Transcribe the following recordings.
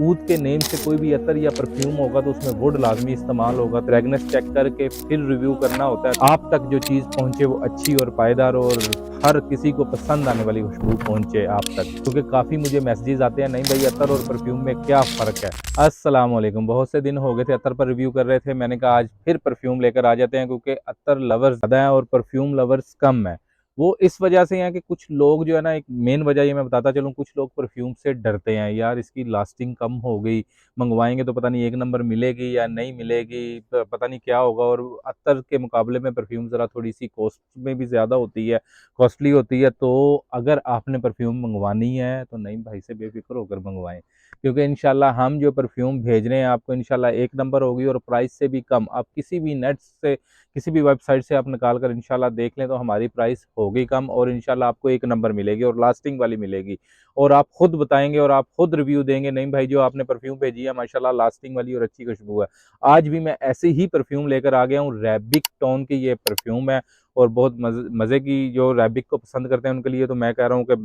ऊद के नेम से कोई भी अतर या परफ्यूम होगा तो उसमें वुड लाजमी इस्तेमाल होगा। फ्रेगनेंस चेक करके फिर रिव्यू करना होता है। आप तक जो चीज़ पहुंचे वो अच्छी और पायदार और हर किसी को पसंद आने वाली खुशबू पहुंचे आप तक, क्योंकि काफ़ी मुझे मैसेजेस आते हैं, नहीं भाई अतर और परफ्यूम में क्या फ़र्क है। अस्सलाम वालेकुम। बहुत से दिन हो गए थे अतर पर रिव्यू कर रहे थे, मैंने कहा आज फिर परफ्यूम लेकर आ जाते हैं, क्योंकि अतर लवर्स ज़्यादा हैं और परफ्यूम लवर्स कम है। वो इस वजह से हैं कि कुछ लोग जो है ना, एक मेन वजह ये मैं बताता चलूँ, कुछ लोग परफ्यूम से डरते हैं, यार इसकी लास्टिंग कम हो गई, मंगवाएंगे तो पता नहीं एक नंबर मिलेगी या नहीं मिलेगी, पता नहीं क्या होगा। और अत्तर के मुकाबले में परफ्यूम ज़रा थोड़ी सी कॉस्ट में भी ज़्यादा होती है, कॉस्टली होती है। तो अगर आपने परफ्यूम मंगवानी है तो नहीं भाई से बेफिक्र होकर मंगवाएं, क्योंकि इंशाल्लाह हम जो परफ्यूम भेज रहे हैं आपको इंशाल्लाह एक नंबर होगी और प्राइस से भी कम। आप किसी भी नेट से, किसी भी वेबसाइट से आप निकाल कर इंशाल्लाह देख लें तो हमारी प्राइस होगी कम, और इंशाल्लाह आपको एक नंबर मिलेगी और लास्टिंग वाली मिलेगी। और आप खुद बताएंगे और आप खुद रिव्यू देंगे, नहीं भाई जो आपने परफ्यूम भेजी है माशाल्लाह लास्टिंग वाली और अच्छी खुशबू है। आज भी मैं ऐसे ही परफ्यूम लेकर आ गया हूँ, रैबिक टोन की ये परफ्यूम है और बहुत मज़े की, जो रैबिक को पसंद करते हैं उनके लिए तो मैं कह रहा हूँ कि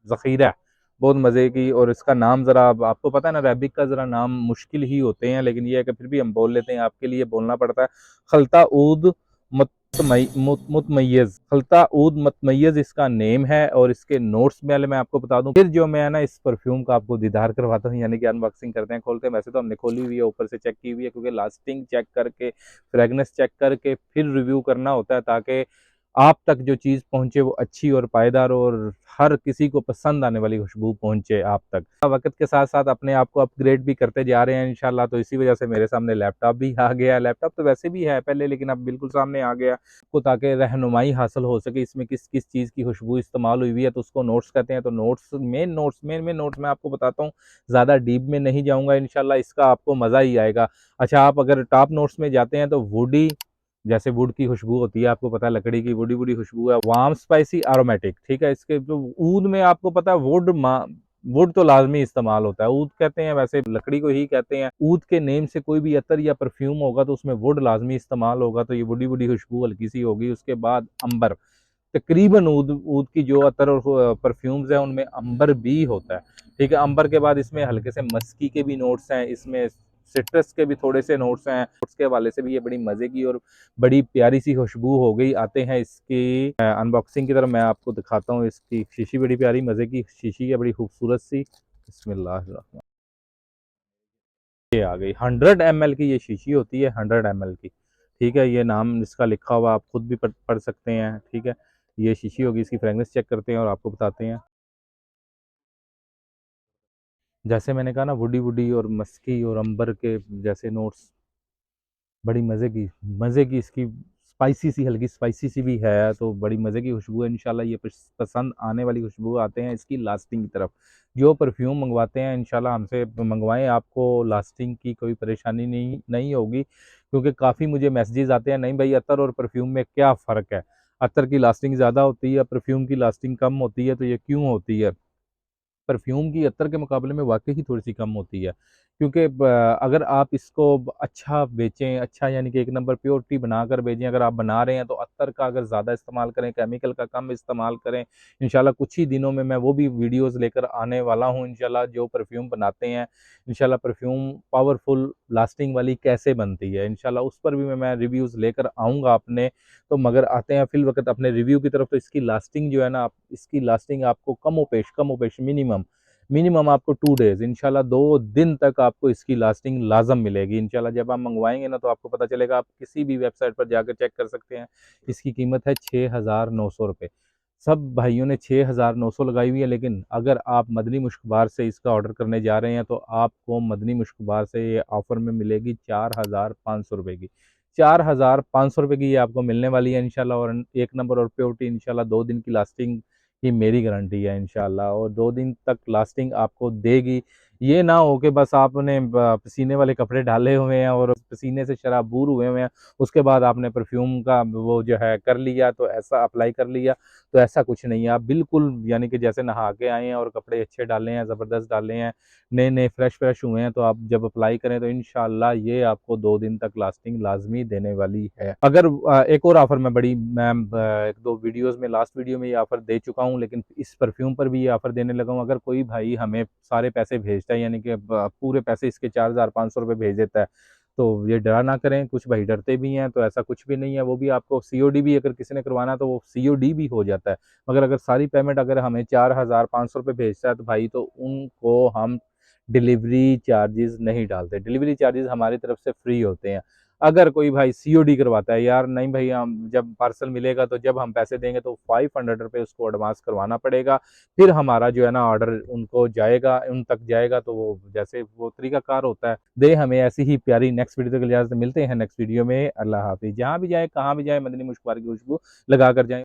ज़ख़ीरा है, बहुत मज़े की। और इसका नाम ज़रा आपको पता है ना, रैबिक का ज़रा नाम मुश्किल ही होते हैं, लेकिन ये है कि फिर भी हम बोल लेते हैं, आपके लिए बोलना पड़ता है। खलता ऊद मुतमय्यज़, खलता ऊद मुतमय्यज़ इसका नेम है। और इसके नोट्स में मैं आपको बता दूं, फिर जो मैं ना इस परफ्यूम का आपको दीदार करवाता हूँ, यानी कि अनबॉक्सिंग करते हैं, खोलते हैं। वैसे तो हमने खोली हुई है, ऊपर से चेक की हुई है, क्योंकि लास्टिंग चेक करके, फ्रेगनेंस चेक करके फिर रिव्यू करना होता है, ताकि आप तक जो चीज़ पहुंचे वो अच्छी और पायदार और हर किसी को पसंद आने वाली खुशबू पहुंचे आप तक। वक्त के साथ साथ अपने आप को अपग्रेड भी करते जा रहे हैं इंशाल्लाह, तो इसी वजह से मेरे सामने लैपटॉप भी आ गया। लैपटॉप तो वैसे भी है पहले, लेकिन अब बिल्कुल सामने आ गया को, ताकि रहनुमाई हासिल हो सके इसमें किस किस चीज़ की खुशबू इस्तेमाल हुई है, तो उसको नोट्स कहते हैं। तो मेन नोट्स मैं आपको बताता हूँ, ज़्यादा डीप में नहीं जाऊँगा, इंशाल्लाह इसका आपको मज़ा ही आएगा। अच्छा, आप अगर टॉप नोट्स में जाते हैं तो वुडी, जैसे वुड की खुशबू होती है, आपको पता है लकड़ी की वुडी वुडी खुशबू है, वार्म स्पाइसी एरोमेटिक, ठीक है। इसके जो ऊद में आपको पता है वुड तो लाजमी इस्तेमाल होता है, ऊद कहते हैं, वैसे लकड़ी को ही कहते हैं। ऊद के नेम से कोई भी अतर या परफ्यूम होगा तो उसमें वुड लाजमी इस्तेमाल होगा, तो ये वुडी वुडी खुशबू हल्की सी होगी। उसके बाद अंबर, तकरीबन ऊद ऊद की जो अतर और परफ्यूम्स है उनमें अंबर भी होता है, ठीक है। अंबर के बाद इसमें हल्के से मस्की के भी नोट्स हैं, इसमें सिट्रस के भी थोड़े से नोट्स हैं। उसके हवाले से भी ये बड़ी मज़े की और बड़ी प्यारी सी खुशबू हो गई। आते हैं इसकी अनबॉक्सिंग की तरफ, मैं आपको दिखाता हूँ। इसकी शीशी बड़ी प्यारी मज़े की शीशी है, बड़ी खूबसूरत सी। बिस्मिल्लाह, ये आ गई 100 ml की ये शीशी होती है, 100 ml की, ठीक है। ये नाम इसका लिखा हुआ आप खुद भी पढ़ सकते हैं, ठीक है। ये शीशी होगी, इसकी फ्रेगनेंस चेक करते हैं और आपको बताते हैं। जैसे मैंने कहा ना, वुडी वुडी और मस्की और अंबर के जैसे नोट्स, बड़ी मज़े की इसकी स्पाइसी सी, हल्की स्पाइसी सी भी है, तो बड़ी मज़े की खुशबू है। इंशाल्लाह ये पसंद आने वाली खुशबू। आते हैं इसकी लास्टिंग की तरफ। जो परफ्यूम मंगवाते हैं इंशाल्लाह हमसे मंगवाएं, आपको लास्टिंग की कोई परेशानी नहीं होगी, क्योंकि काफ़ी मुझे मैसेजेस आते हैं, नहीं भाई अतर और परफ्यूम में क्या फ़र्क है, अतर की लास्टिंग ज़्यादा होती है, परफ्यूम की लास्टिंग कम होती है, तो ये क्यों होती है। परफ्यूम की अत्तर के मुकाबले में वाक़ई ही थोड़ी-सी कम होती है, क्योंकि अगर आप इसको अच्छा बेचें, अच्छा यानी कि एक नंबर प्योरिटी बनाकर बेचें, अगर आप बना रहे हैं तो अत्तर का अगर ज़्यादा इस्तेमाल करें, केमिकल का कम इस्तेमाल करें। इंशाल्लाह कुछ ही दिनों में मैं वो भी वीडियोज़ लेकर आने वाला हूँ इंशाल्लाह, जो परफ्यूम बनाते हैं, इंशाल्लाह परफ्यूम पावरफुल लास्टिंग वाली कैसे बनती है, इंशाल्लाह उस पर भी मैं रिव्यूज़ लेकर आऊँगा अपने। तो मगर आते हैं फिल वक़्त अपने रिव्यू की तरफ। तो इसकी लास्टिंग जो है ना, इसकी लास्टिंग आपको कमोपेश मिनिमम आपको 2 डेज़, इंशाल्लाह 2 दिन तक आपको इसकी लास्टिंग लाज़म मिलेगी इंशाल्लाह। जब आप मंगवाएँगे ना तो आपको पता चलेगा, आप किसी भी वेबसाइट पर जाकर चेक कर सकते हैं। इसकी कीमत है ₹6,900। सब भाइयों ने 6,900 लगाई हुई है, लेकिन अगर आप मदनी मुश्कबार से इसका ऑर्डर करने जा रहे हैं तो आपको मदनी मुश्कबार से ये ऑफ़र में मिलेगी ₹4,500 की। ₹4,500 की ये आपको मिलने वाली है इंशाल्लाह। और एक नंबर और प्योरिटी इंशाल्लाह 2 दिन की लास्टिंग की मेरी गारंटी है इंशाल्लाह, और 2 दिन तक लास्टिंग आपको देगी। ये ना हो कि बस आपने पसीने वाले कपड़े डाले हुए हैं और पसीने से शराबूर हुए हुए हैं, उसके बाद आपने परफ्यूम का वो जो है कर लिया, तो ऐसा अप्लाई कर लिया, तो ऐसा कुछ नहीं है। आप बिल्कुल यानी कि जैसे नहा के आए हैं और कपड़े अच्छे डाले हैं, ज़बरदस्त डाले हैं, नए-नए फ्रेश हुए हैं, तो आप जब अप्लाई करें तो इंशाल्लाह ये आपको 2 दिन तक लास्टिंग लाज़मी देने वाली है। अगर एक और ऑफ़र मैं 1-2 वीडियोज़ में, लास्ट वीडियो में ये ऑफ़र दे चुका हूँ, लेकिन इस परफ्यूम पर भी ये ऑफ़र देने लगा हूँ। अगर कोई भाई हमें सारे पैसे भेजता भेजता है, यानी कि पूरे पैसे इसके 4,500 रुपये भेज देता है। तो ये डरा ना करें, कुछ भाई डरते भी हैं, तो ऐसा कुछ भी नहीं है। वो भी आपको सीओडी भी अगर किसी ने करवाना है तो वो सीओडी भी हो जाता है। मगर अगर सारी पेमेंट अगर हमें 4,500 रुपये भेजता है तो भाई तो उनको हम डिलीवरी चार्जेस नहीं डालते, डिलीवरी चार्जेस हमारी तरफ से फ्री होते हैं। अगर कोई भाई सीओडी करवाता है, यार नहीं भाई हम जब पार्सल मिलेगा तो जब हम पैसे देंगे तो 500 रुपये उसको एडवांस करवाना पड़ेगा, फिर हमारा जो है ना ऑर्डर उनको जाएगा, उन तक जाएगा। तो वो जैसे वो तरीकाकार होता है। दे हमें ऐसी ही प्यारी नेक्स्ट वीडियो तक इजाजत, मिलते हैं नेक्स्ट वीडियो में। अल्लाह हाफिज। जहाँ भी जाए कहाँ भी जाए, मदनी मुश्क की खुशबू लगा कर जाए।